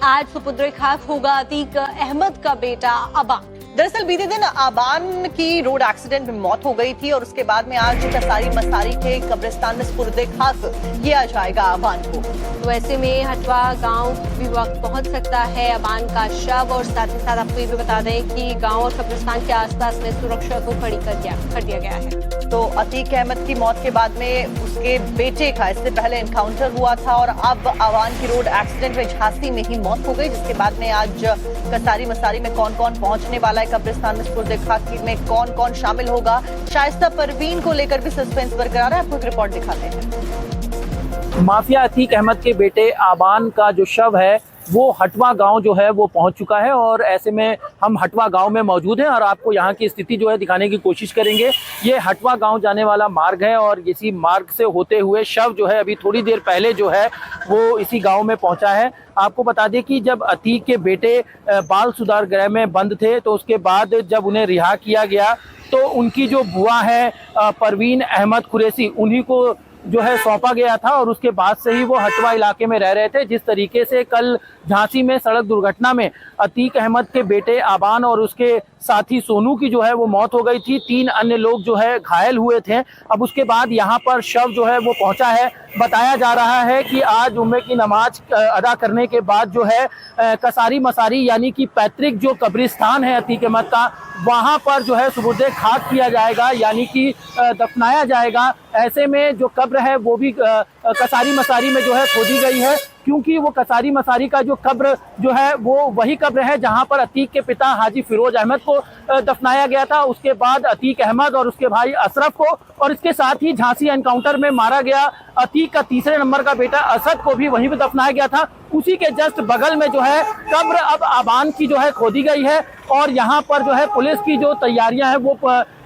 आज सुपुत्र खाक होगा अतीक अहमद का बेटा अबान। दरअसल बीते दिन आबान की रोड एक्सीडेंट में मौत हो गई थी और उसके बाद में आज कसारी मसारी के कब्रिस्तान में सुपुर्द खाक किया जाएगा आबान को। तो ऐसे में हटवा गांव भी वक्त पहुंच सकता है अबान का शव, और साथ ही साथ आपको ये भी बता दें कि गांव और कब्रिस्तान के आसपास में सुरक्षा को कड़ी कर दिया गया है। तो अतीक अहमद की मौत के बाद में उसके बेटे का इससे पहले एनकाउंटर हुआ था और अब आबान की रोड एक्सीडेंट में झांसी में ही मौत हो गई, जिसके बाद में आज कसारी मसारी में कौन कौन पहुंचने वाला है, कब्रिस्तान में सुपुर्द खाक में कौन कौन शामिल होगा, शाइस्ता परवीन को लेकर भी सस्पेंस बरकरार है। आपको एक रिपोर्ट दिखाते हैं। माफिया अतीक अहमद के बेटे आबान का जो शव है वो हटवा गांव जो है वो पहुंच चुका है, और ऐसे में हम हटवा गांव में मौजूद हैं और आपको यहां की स्थिति जो है दिखाने की कोशिश करेंगे। ये हटवा गांव जाने वाला मार्ग है और इसी मार्ग से होते हुए शव जो है अभी थोड़ी देर पहले जो है वो इसी गांव में पहुंचा है। आपको बता दें कि जब अतीक के बेटे बाल सुधार गृह में बंद थे तो उसके बाद जब उन्हें रिहा किया गया तो उनकी जो बुआ है परवीन अहमद कुरैशी, उन्हीं को जो है सौंपा गया था, और उसके बाद से ही वो हटवा इलाके में रह रहे थे। जिस तरीके से कल झांसी में सड़क दुर्घटना में अतीक अहमद के बेटे आबान और उसके साथी सोनू की जो है वो मौत हो गई थी, 3 अन्य लोग जो है घायल हुए थे। अब उसके बाद यहाँ पर शव जो है वो पहुंचा है। बताया जा रहा है कि आज जुम्मे की नमाज अदा करने के बाद जो है कसारी मसारी यानी कि पैतृक जो कब्रिस्तान है अतीक अहमद का, वहाँ पर जो है सुपुर्द खाक किया जाएगा, यानी कि दफनाया जाएगा। ऐसे में जो कब्र है वो भी कसारी मसारी में जो है खोदी गई है, क्योंकि वो कसारी मसारी का जो कब्र जो है वो वही कब्र है जहां पर अतीक के पिता हाजी फिरोज अहमद को दफनाया गया था। उसके बाद अतीक अहमद और उसके भाई अशरफ को, और इसके साथ ही झांसी एनकाउंटर में मारा गया अतीक का तीसरे नंबर का बेटा असद को भी वहीं पर दफनाया गया था। उसी के जस्ट बगल में जो है कब्र अब आबान की जो है खोदी गई है, और यहाँ पर जो है पुलिस की जो तैयारियां हैं वो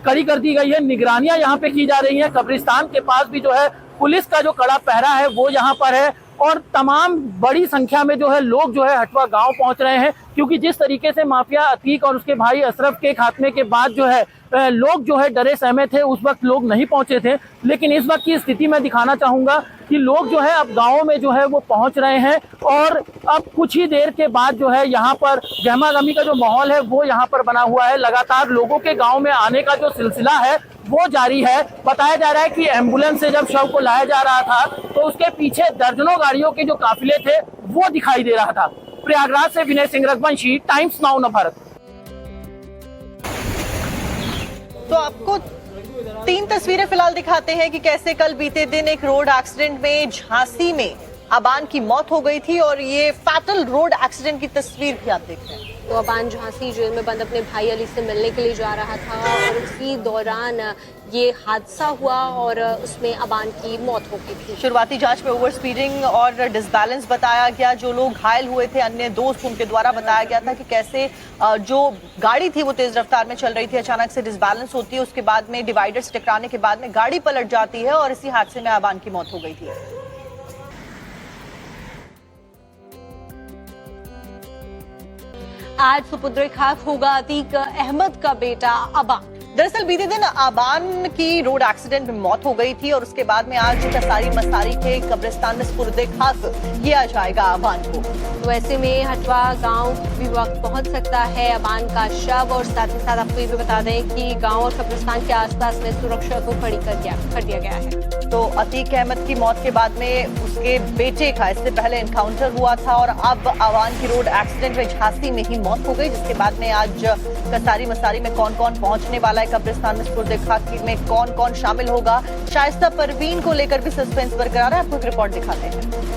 कड़ी कर दी गई है। निगरानियां यहाँ पे की जा रही हैं। कब्रिस्तान के पास भी जो है पुलिस का जो कड़ा पहरा है वो यहाँ पर है, और तमाम बड़ी संख्या में जो है लोग जो है हटवा गांव पहुंच रहे हैं, क्योंकि जिस तरीके से माफिया अतीक और उसके भाई अशरफ के खात्मे के बाद जो है लोग जो है डरे सहमे थे, उस वक्त लोग नहीं पहुंचे थे। लेकिन इस वक्त की स्थिति मैं दिखाना चाहूंगा कि लोग जो है अब गाँव में जो है वो पहुंच रहे हैं, और अब कुछ ही देर के बाद जो है यहाँ पर गहमागमी का जो माहौल है वो यहाँ पर बना हुआ है। लगातार लोगों के गाँव में आने का जो सिलसिला है वो जारी है। बताया जा रहा है कि एम्बुलेंस से जब शव को लाया जा रहा था तो उसके पीछे दर्जनों गाड़ियों के जो काफिले थे वो दिखाई दे रहा था। प्रयागराज से विनय सिंह रघुवंशी, टाइम्स नाउ नवभारत। तो आपको 3 तस्वीरें फिलहाल दिखाते हैं कि कैसे कल बीते दिन एक रोड एक्सीडेंट में झांसी में अबान की मौत हो गई थी, और ये फैटल रोड एक्सीडेंट की तस्वीर भी आप देख रहे हैं। तो अबान झांसी जेल में बंद अपने भाई अली से मिलने के लिए जा रहा था और उसी दौरान ये हादसा हुआ और उसमें अबान की मौत हो गई थी। शुरुआती जांच में ओवर स्पीडिंग और डिसबैलेंस बताया गया। जो लोग घायल हुए थे अन्य दोस्त, उनके द्वारा बताया गया था कि कैसे जो गाड़ी थी वो तेज रफ्तार में चल रही थी, अचानक से डिसबैलेंस होती है, उसके बाद में डिवाइडर से टकराने के बाद में गाड़ी पलट जाती है और इसी हादसे में अबान की मौत हो गई थी। आज सुपुत्र खाक होगा अतीक अहमद का बेटा अबान। दरअसल बीते दिन आबान की रोड एक्सीडेंट में मौत हो गई थी और उसके बाद में आज कसारी मसारी के कब्रिस्तान में सुपुर्द खाक किया जाएगा आबान को। तो ऐसे में हटवा गांव भी वक्त पहुंच सकता है अबान का शव, और साथ ही साथ आपको ये भी बता दें कि गांव और कब्रिस्तान के आसपास में सुरक्षा को कड़ी कर दिया गया है। तो अतीक अहमद की मौत के बाद में उसके बेटे का इससे पहले एनकाउंटर हुआ था और अब आबान की रोड एक्सीडेंट में झांसी में ही मौत हो गई, जिसके बाद में आज कसारी मसारी में कौन कौन पहुंचने वाला है, कब्रिस्तान में सुपुर्द खाक में कौन कौन शामिल होगा, शाइस्ता परवीन को लेकर भी सस्पेंस बरकरार है। आपको एक रिपोर्ट दिखाते हैं।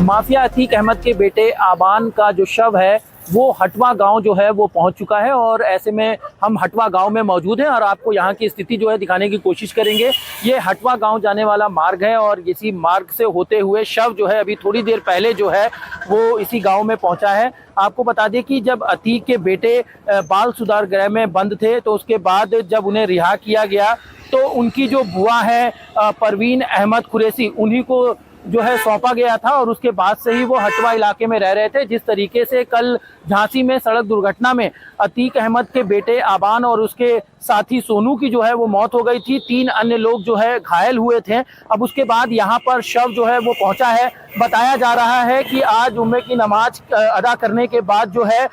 माफिया अतीक अहमद के बेटे आबान का जो शव है वो हटवा गांव जो है वो पहुंच चुका है, और ऐसे में हम हटवा गांव में मौजूद हैं और आपको यहां की स्थिति जो है दिखाने की कोशिश करेंगे। ये हटवा गांव जाने वाला मार्ग है और इसी मार्ग से होते हुए शव जो है अभी थोड़ी देर पहले जो है वो इसी गांव में पहुंचा है। आपको बता दें कि जब अतीक के बेटे बाल सुधार गृह में बंद थे तो उसके बाद जब उन्हें रिहा किया गया तो उनकी जो बुआ है परवीन अहमद कुरैशी, उन्हीं को जो है सौंपा गया था और उसके बाद से ही वो हटवा इलाके में रह रहे थे। जिस तरीके से कल झांसी में सड़क दुर्घटना में अतीक अहमद के बेटे आबान और उसके साथी सोनू की जो है वो मौत हो गई थी, 3 अन्य लोग जो है घायल हुए थे। अब उसके बाद यहाँ पर शव जो है वो पहुंचा है। बताया जा रहा है कि आज जुम्मे की नमाज अदा करने के बाद जो है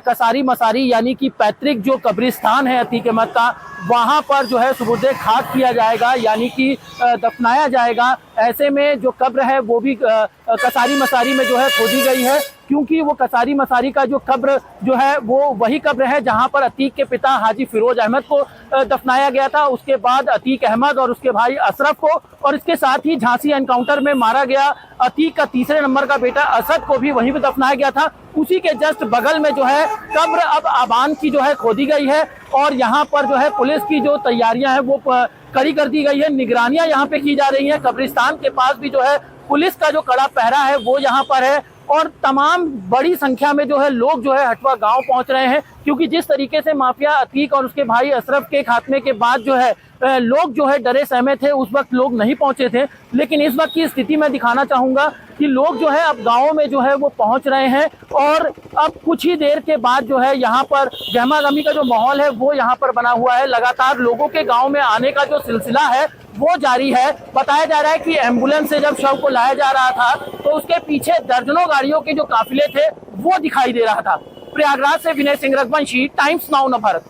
कसारी मसारी यानी कि पैतृक जो कब्रिस्तान है अतीक अहमद का, वहाँ पर जो है सुबुर्दे खाक किया जाएगा यानी कि दफनाया जाएगा। ऐसे में जो कब्र है वो भी कसारी मसारी में जो है खोदी गई है, क्योंकि वो कसारी मसारी का जो कब्र जो है वो वही कब्र है जहां पर अतीक के पिता हाजी फिरोज अहमद को दफनाया गया था। उसके बाद अतीक अहमद और उसके भाई अशरफ को और इसके साथ ही झांसी एनकाउंटर में मारा गया अतीक का तीसरे नंबर का बेटा असद को भी वहीं पर दफनाया गया था। उसी के जस्ट बगल में जो है कब्र अब आबान की जो है खोदी गई है और यहाँ पर जो है पुलिस की जो तैयारियां हैं वो कड़ी कर दी गई है। निगरानियां यहाँ पे की जा रही है। कब्रिस्तान के पास भी जो है पुलिस का जो कड़ा पहरा है वो यहाँ पर है और तमाम बड़ी संख्या में जो है लोग जो है हटवा गांव पहुंच रहे हैं, क्योंकि जिस तरीके से माफिया अतीक और उसके भाई अशरफ के खात्मे के बाद जो है लोग जो है डरे सहमे थे। उस वक्त लोग नहीं पहुंचे थे, लेकिन इस वक्त की स्थिति मैं दिखाना चाहूंगा कि लोग जो है अब गाँव में जो है वो पहुंच रहे हैं और अब कुछ ही देर के बाद जो है यहाँ पर गहमा गमी का जो माहौल है वो यहाँ पर बना हुआ है। लगातार लोगों के गाँव में आने का जो सिलसिला है वो जारी है। बताया जा रहा है कि एम्बुलेंस से जब शव को लाया जा रहा था तो उसके पीछे दर्जनों गाड़ियों के जो काफिले थे वो दिखाई दे रहा था। प्रयागराज से विनय सिंह रघुवंशी, टाइम्स नाउ नवभारत।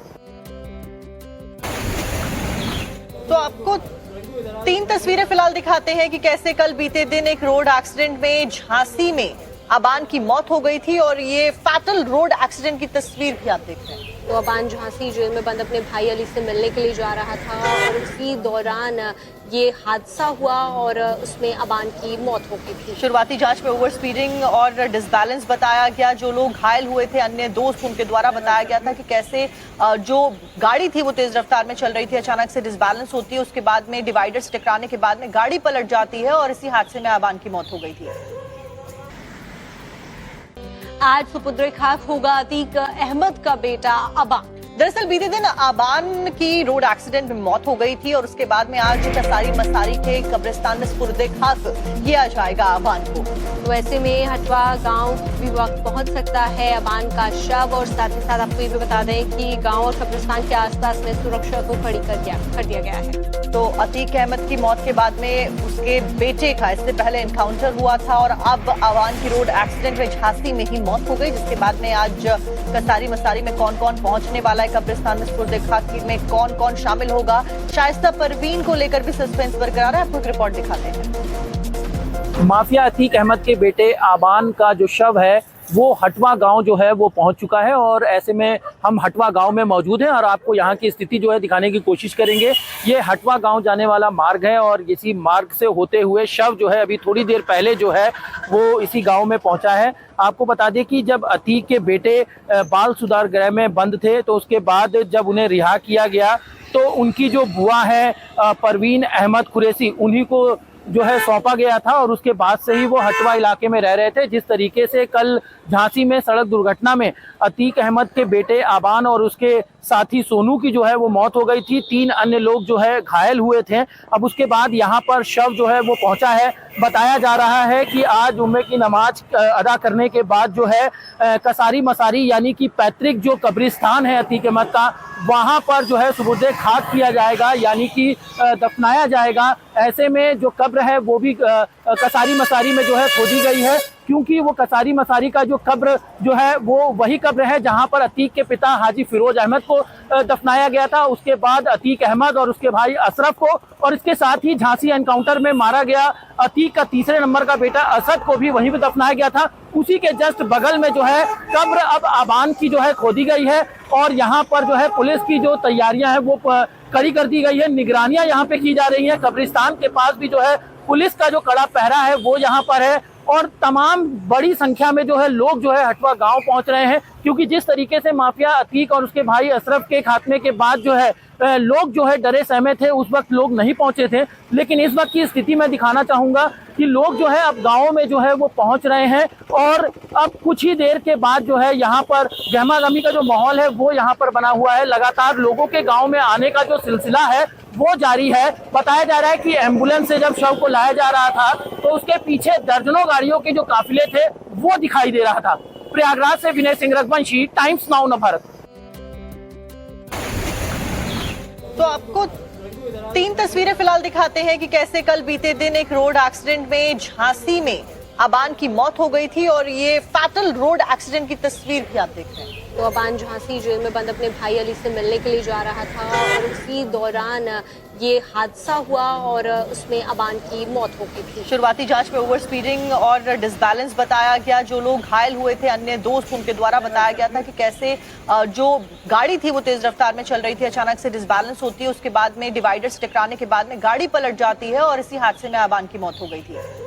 तो आपको 3 तस्वीरें फिलहाल दिखाते हैं कि कैसे कल बीते दिन एक रोड एक्सीडेंट में झांसी में आबान की मौत हो गई थी और ये फैटल रोड एक्सीडेंट की तस्वीर भी आप देख रहे हैं। तो आबान झांसी जेल में बंद अपने भाई अली से मिलने के लिए जा रहा था और उसी दौरान ये हादसा हुआ और उसमें आबान की मौत हो गई थी। शुरुआती जांच में ओवर स्पीडिंग और डिसबैलेंस बताया गया। जो लोग घायल हुए थे अन्य दोस्त उनके द्वारा बताया गया था कि कैसे जो गाड़ी थी वो तेज रफ्तार में चल रही थी, अचानक से डिसबैलेंस होती है, उसके बाद में डिवाइडर से टकराने के बाद में गाड़ी पलट जाती है और इसी हादसे में आबान की मौत हो गई थी। आज सुपुत्र खाक होगा अतीक अहमद का बेटा आबान। दरअसल बीते दिन आबान की रोड एक्सीडेंट में मौत हो गई थी और उसके बाद में आज कसारी मसारी के कब्रिस्तान में सुपुर्दे खाक किया जाएगा आबान को। तो ऐसे में हटवा गांव भी वक्त पहुंच सकता है आबान का शव और साथ ही साथ आपको ये भी बता दें कि गांव और कब्रिस्तान के आसपास में सुरक्षा को खड़ी कर दिया गया है। तो अतीक अहमद की मौत के बाद में उसके बेटे का इससे पहले एनकाउंटर हुआ था और अब आबान की रोड एक्सीडेंट में झांसी में ही मौत हो गई, जिसके बाद में आज कसारी मसारी में कौन कौन पहुंचने वाला है, कब्रिस्तान में सुपुर्दे खाक में कौन कौन शामिल होगा, शाइस्ता परवीन को लेकर भी सस्पेंस बरकरार है। आपको एक रिपोर्ट दिखाते हैं। माफिया अतीक अहमद के बेटे आबान का जो शव है वो हटवा गांव जो है वो पहुंच चुका है और ऐसे में हम हटवा गांव में मौजूद हैं और आपको यहाँ की स्थिति जो है दिखाने की कोशिश करेंगे। ये हटवा गांव जाने वाला मार्ग है और इसी मार्ग से होते हुए शव जो है अभी थोड़ी देर पहले जो है वो इसी गांव में पहुंचा है। आपको बता दें कि जब अतीक के बेटे बाल सुधार गृह में बंद थे तो उसके बाद जब उन्हें रिहा किया गया तो उनकी जो बुआ है परवीन अहमद कुरैशी, उन्हीं को जो है सौंपा गया था और उसके बाद से ही वो हटवा इलाके में रह रहे थे। जिस तरीके से कल झांसी में सड़क दुर्घटना में अतीक अहमद के बेटे आबान और उसके साथी सोनू की जो है वो मौत हो गई थी, 3 अन्य लोग जो है घायल हुए थे। अब उसके बाद यहाँ पर शव जो है वो पहुंचा है। बताया जा रहा है कि आज जुम्मे की नमाज अदा करने के बाद जो है कसारी मसारी यानी कि पैतृक जो कब्रिस्तान है अतीक अहमद का, वहाँ पर जो है सुबुर्दे खाक किया जाएगा यानी कि दफनाया जाएगा। ऐसे में जो कब्र है वो भी कसारी मसारी में जो है खोदी गई है, क्योंकि वो कसारी मसारी का जो कब्र जो है वो वही कब्र है जहां पर अतीक के पिता हाजी फिरोज अहमद को दफनाया गया था। उसके बाद अतीक अहमद और उसके भाई अशरफ को और इसके साथ ही झांसी एनकाउंटर में मारा गया अतीक का तीसरे नंबर का बेटा असद को भी वहीं पर दफनाया गया था। उसी के जस्ट बगल में जो है कब्र अब आबान की जो है खोदी गई है और यहाँ पर जो है पुलिस की जो तैयारियां हैं वो कड़ी कर दी गई है। निगरानियां यहाँ पे की जा रही है। कब्रिस्तान के पास भी जो है पुलिस का जो कड़ा पहरा है वो यहाँ पर है और तमाम बड़ी संख्या में जो है लोग जो है हटवा गांव पहुंच रहे हैं, क्योंकि जिस तरीके से माफिया अतीक और उसके भाई अशरफ के खात्मे के बाद जो है लोग जो है डरे सहमे थे, उस वक्त लोग नहीं पहुंचे थे। लेकिन इस वक्त की स्थिति मैं दिखाना चाहूँगा कि लोग जो है अब गाँव में जो है वो पहुँच रहे हैं और अब कुछ ही देर के बाद जो है यहाँ पर गहमा गहमी का जो माहौल है वो यहाँ पर बना हुआ है। लगातार लोगों के गाँव में आने का जो सिलसिला है वो जारी है। बताया जा रहा है कि एम्बुलेंस से जब शव को लाया जा रहा था तो उसके पीछे दर्जनों गाड़ियों के जो काफिले थे वो दिखाई दे रहा था। प्रयागराज से विनय सिंह रघुवंशी, टाइम्स नाउ नवभारत। तो आपको 3 तस्वीरें फिलहाल दिखाते हैं कि कैसे कल बीते दिन एक रोड एक्सीडेंट में झांसी में अबान की मौत हो गई थी और ये फैटल रोड एक्सीडेंट की तस्वीर भी आप देख रहे हैं। तो अबान झांसी जेल में बंद अपने भाई अली से मिलने के लिए जा रहा था और उसी दौरान ये हादसा हुआ और उसमें अबान की मौत हो गई थी। शुरुआती जांच में ओवर स्पीडिंग और डिसबैलेंस बताया गया। जो लोग घायल हुए थे अन्य दोस्त, उनके द्वारा बताया गया था कि कैसे जो गाड़ी थी वो तेज रफ्तार में चल रही थी, अचानक से डिसबैलेंस होती है, उसके बाद में डिवाइडर से टकराने के बाद में गाड़ी पलट जाती है और इसी हादसे में अबान की मौत हो गई थी।